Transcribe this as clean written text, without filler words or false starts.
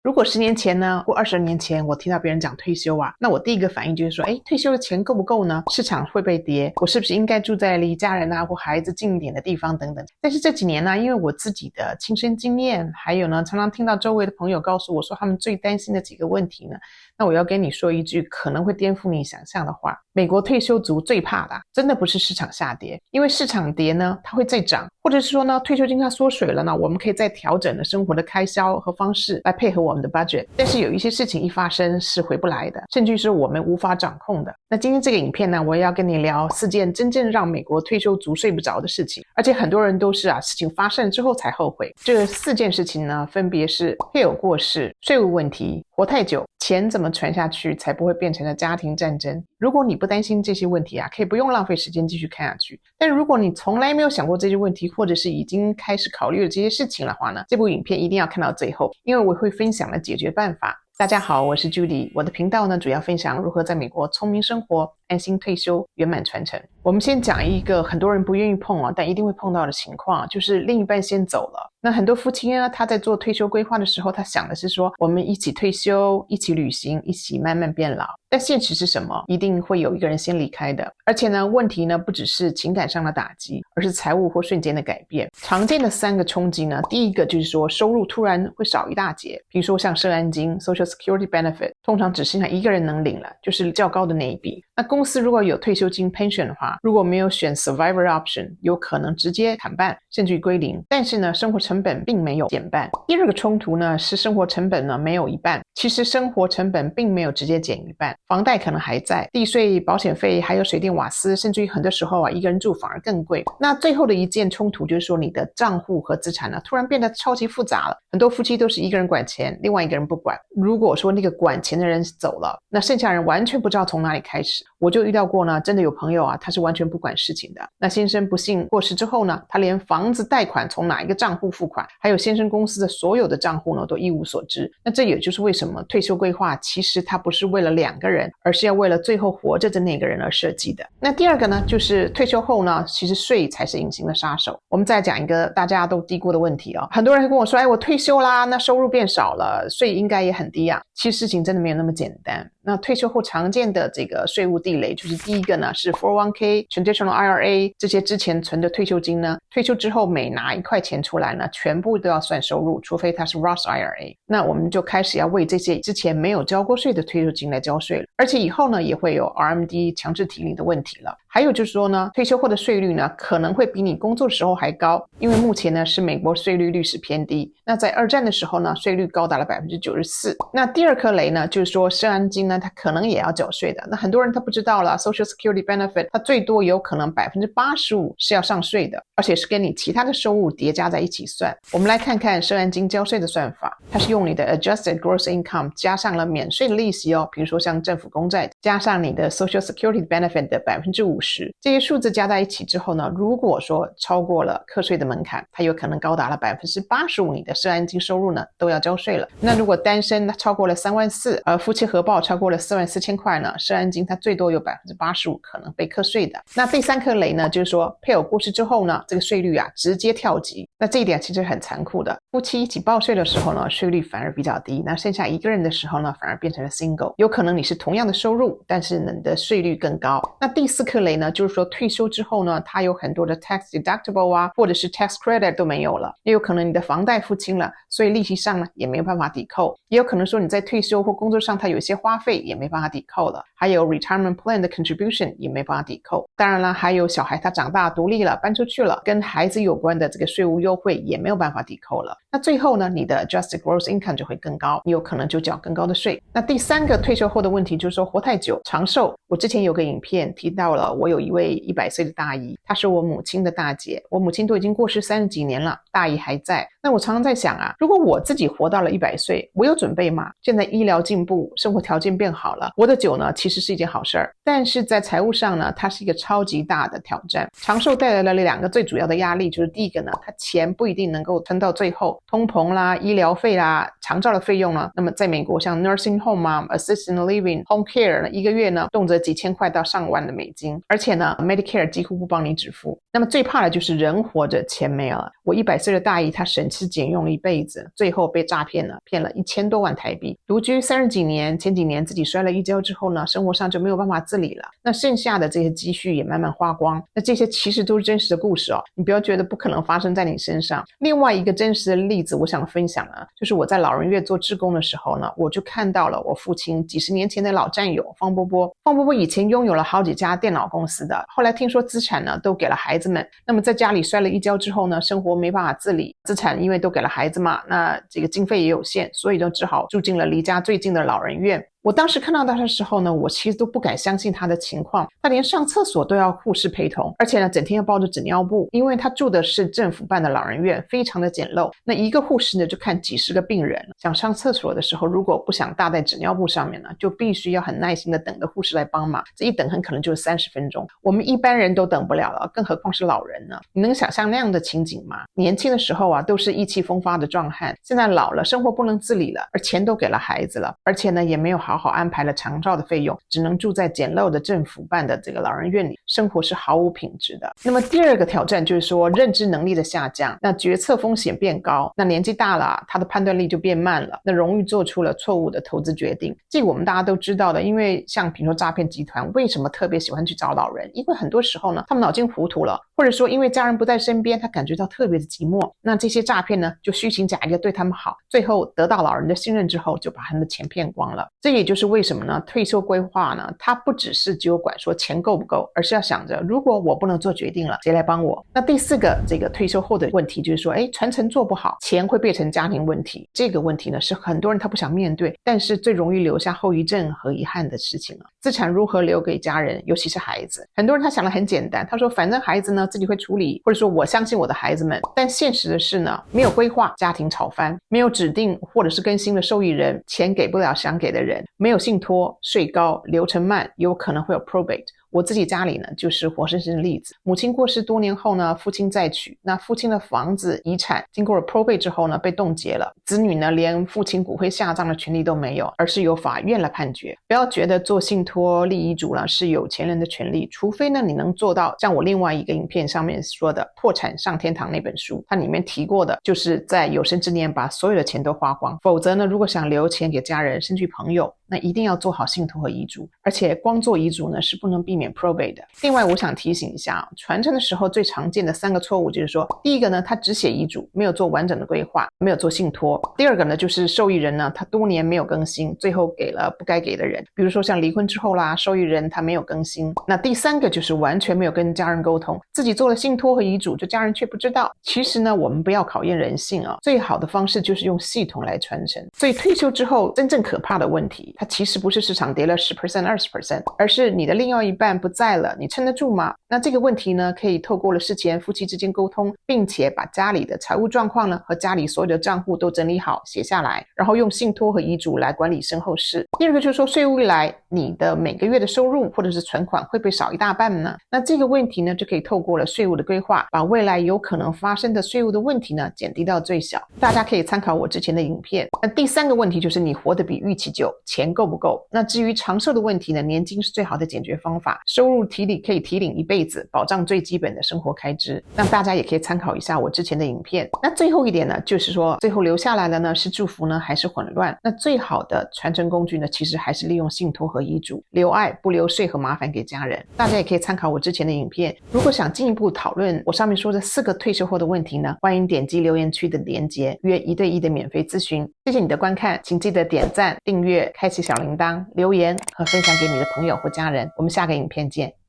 如果10年前呢，或20年前，我听到别人讲退休啊，那我第一个反应就是说，退休的钱够不够呢？市场会不会跌？我是不是应该住在离家人啊或孩子近一点的地方等等？但是这几年呢，因为我自己的亲身经验，还有呢，常常听到周围的朋友告诉我说他们最担心的几个问题呢，那我要跟你说一句可能会颠覆你想象的话：美国退休族最怕的，真的不是市场下跌，因为市场跌呢，它会再涨，或者是说呢，退休金它缩水了呢，我们可以再调整的生活的开销和方式来配合我们的 budget。但是有一些事情一发生是回不来的，甚至是我们无法掌控的。那今天这个影片呢，我也要跟你聊4件真正让美国退休族睡不着的事情，而且很多人都是事情发生之后才后悔。这4件事情呢，分别是配偶过世、税务问题、活太久、钱怎么传下去才不会变成了家庭战争。如果你不担心这些问题可以不用浪费时间继续看下去。但如果你从来没有想过这些问题，或者是已经开始考虑了这些事情的话呢，这部影片一定要看到最后，因为我会分享了解决办法。大家好，我是 Judy， 我的频道呢主要分享如何在美国聪明生活、安心退休、圆满传承。我们先讲一个很多人不愿意碰但一定会碰到的情况，就是另一半先走了。那很多夫妻呢，他在做退休规划的时候，他想的是说我们一起退休，一起旅行，一起慢慢变老。但现实是什么？一定会有一个人先离开的。而且呢，问题呢不只是情感上的打击，而是财务或瞬间的改变。常见的3个冲击呢，第一个就是说收入突然会少一大截，比如说像社安金 Social Security Benefit， 通常只剩下一个人能领了，就是较高的那一笔。那公司如果有退休金 pension 的话，如果没有选 survivor option， 有可能直接砍半甚至于归零。但是呢，生活成本并没有减半。第二个冲突呢，是生活成本呢没有一半。其实生活成本并没有直接减一半，房贷可能还在，地税、保险费还有水电瓦斯，甚至于很多时候一个人住反而更贵。那最后的一件冲突就是说，你的账户和资产呢突然变得超级复杂了。很多夫妻都是一个人管钱，另外一个人不管。如果说那个管钱的人走了，那剩下人完全不知道从哪里开始。我就遇到过呢，真的有朋友他是完全不管事情的。那先生不幸过世之后呢，他连房子贷款从哪一个账户付款，还有先生公司的所有的账户呢都一无所知。那这也就是为什么退休规划其实它不是为了2个人，而是要为了最后活着的那个人而设计的。那第二个呢，就是退休后呢，其实税才是隐形的杀手。我们再讲一个大家都低估的问题很多人跟我说，我退休啦，那收入变少了，税应该也很低啊。其实事情真的没有那么简单。那退休后常见的这个税务地雷，就是第一个呢是 401k、Traditional IRA 这些之前存的退休金呢，退休之后每拿1块钱出来呢，全部都要算收入，除非它是 Roth IRA。那我们就开始要为这些之前没有交过税的退休金来交税了，而且以后呢也会有 RMD 强制提领的问题了。还有就是说呢，退休后的税率呢可能会比你工作的时候还高，因为目前呢是美国税率是偏低。那在2战的时候呢，税率高达了 94%。那第二颗雷呢，就是说社安金呢它可能也要缴税的。那很多人他不知道了， Social Security Benefit 它最多有可能 85% 是要上税的，而且是跟你其他的收入叠加在一起算。我们来看看社安金交税的算法，它是用你的 Adjusted Gross Income 加上了免税的利息比如说像政府公债，加上你的 Social Security Benefit 的 50%，这些数字加在一起之后呢，如果说超过了课税的门槛，它有可能高达了 85%， 你的社安金收入呢都要交税了。那如果单身超过了3万4，夫妻合报超过了4万4千块呢，社安金它最多有 85% 可能被课税的。那第3颗雷呢，就是说配偶过世之后呢，这个税率直接跳级。那这一点其实很残酷的，夫妻一起报税的时候呢，税率反而比较低，那剩下一个人的时候呢，反而变成了 single。 有可能你是同样的收入，但是你的税率更高。那第4颗雷呢，就是说退休之后呢，它有很多的 tax deductible或者是 tax credit 都没有了，也有可能你的房贷付清了，所以利息上呢也没有办法抵扣，也有可能说你在退休或工作上它有一些花费也没办法抵扣了，还有 retirement plan 的 contribution 也没办法抵扣。当然了，还有小孩他长大独立了，搬出去了，跟孩子有关的这个税务优惠也没有办法抵扣了。那最后呢，你的 adjusted gross income 就会更高，你有可能就缴更高的税。那第3个退休后的问题就是说活太久长寿。我之前有个影片提到了，我有一位100岁的大姨，她是我母亲的大姐，我母亲都已经过世30几年了，大姨还在。那我常常在想如果我自己活到了100岁，我有准备吗？现在医疗进步，生活条件变好了，活得久呢其实是一件好事儿，但是在财务上呢，它是一个超级大的挑战。长寿带来了2个最主要的压力，就是第一个呢，它钱不一定能够撑到最后，通膨啦、医疗费啦、长照的费用呢，那么在美国像 nursing home assisted living home care 呢，一个月呢动辄几千块到上万的美金。而且呢 Medicare 几乎不帮你支付。那么最怕的就是人活着钱没了。我100岁的大姨，她省吃俭用了一辈子，最后被诈骗了，骗了1000多万台币。独居30几年，前几年自己摔了一跤之后呢，生活上就没有办法自理了，那剩下的这些积蓄也慢慢花光。那这些其实都是真实的故事哦，你不要觉得不可能发生在你身上。另外一个真实的例子我想分享呢，就是我在老人院做志工的时候呢，我就看到了我父亲几十年前的老战友方波波。方波波以前拥有了好几家电脑公司的，后来听说资产呢都给了孩子们，那么在家里摔了一跤之后呢，生活没办法自理，资产因为都给了孩子嘛，那这个经费也有限，所以就只好住进了离家最近的老人院。我当时看到他的时候呢，我其实都不敢相信他的情况，他连上厕所都要护士陪同，而且呢整天要抱着纸尿布，因为他住的是政府办的老人院，非常的简陋，那一个护士呢就看几十个病人，想上厕所的时候如果不想搭在纸尿布上面呢，就必须要很耐心的等着护士来帮忙，这一等很可能就是30分钟，我们一般人都等不了了，更何况是老人呢？你能想象那样的情景吗？年轻的时候啊都是意气风发的壮汉，现在老了，生活不能自理了，而钱都给了孩子了，而且呢也没有好好安排了长照的费用，只能住在简陋的政府办的这个老人院里，生活是毫无品质的。那么第二个挑战就是说认知能力的下降，那决策风险变高，那年纪大了他的判断力就变慢了，那容易做出了错误的投资决定。这个我们大家都知道的，因为像比如说诈骗集团为什么特别喜欢去找老人，因为很多时候呢他们脑筋糊涂了，或者说因为家人不在身边，他感觉到特别的寂寞，那这些诈骗呢就虚情假意的对他们好，最后得到老人的信任之后就把他们的钱骗光了。这也就是为什么呢退休规划呢它不只是只有管说钱够不够，而是要想着如果我不能做决定了谁来帮我。那第四个这个退休后的问题就是说传承做不好，钱会变成家庭问题，这个问题呢是很多人他不想面对，但是最容易留下后遗症和遗憾的事情了。资产如何留给家人，尤其是孩子，很多人他想的很简单，他说反正孩子呢自己会处理，或者说我相信我的孩子们，但现实的是呢没有规划，家庭吵翻，没有指定或者是更新的受益人，钱给不了想给的人，没有信托，税高，流程慢，有可能会有 probate。我自己家里呢就是活生生的例子，母亲过世多年后呢，父亲再娶，那父亲的房子遗产经过了 probate 之后呢被冻结了，子女呢连父亲骨灰下葬的权利都没有，而是由法院来判决。不要觉得做信托立遗嘱了是有钱人的权利，除非呢你能做到像我另外一个影片上面说的破产上天堂那本书，它里面提过的就是在有生之年把所有的钱都花光，否则呢如果想留钱给家人甚至朋友，那一定要做好信托和遗嘱，而且光做遗嘱呢是不能避免 probate 的。另外我想提醒一下，传承的时候最常见的3个错误就是说，第一个呢他只写遗嘱，没有做完整的规划，没有做信托。第二个呢就是受益人呢他多年没有更新，最后给了不该给的人，比如说像离婚之后啦，受益人他没有更新。那第3个就是完全没有跟家人沟通，自己做了信托和遗嘱，就家人却不知道。其实呢我们不要考验人性啊，最好的方式就是用系统来传承。所以退休之后真正可怕的问题，它其实不是市场跌了 10% 20%， 而是你的另外一半不在了，你撑得住吗？那这个问题呢可以透过了事前夫妻之间沟通，并且把家里的财务状况呢和家里所有的账户都整理好写下来，然后用信托和遗嘱来管理身后事。第二个就是说税务一来，你的每个月的收入或者是存款会不会少一大半呢？那这个问题呢就可以透过了税务的规划，把未来有可能发生的税务的问题呢减低到最小。大家可以参考我之前的影片。那第3个问题就是你活得比预期久，钱够不够？那至于长寿的问题呢，年金是最好的解决方法，收入提领可以提领一辈子，保障最基本的生活开支。那大家也可以参考一下我之前的影片。那最后一点呢，就是说最后留下来的呢是祝福呢还是混乱？那最好的传承工具呢，其实还是利用信托和遗嘱，留爱不留税和麻烦给家人。大家也可以参考我之前的影片。如果想进一步讨论我上面说的4个退休后的问题呢，欢迎点击留言区的连结，约1对1的免费咨询。谢谢你的观看，请记得点赞、订阅、开启小铃铛、留言和分享给你的朋友或家人。我们下个影片见。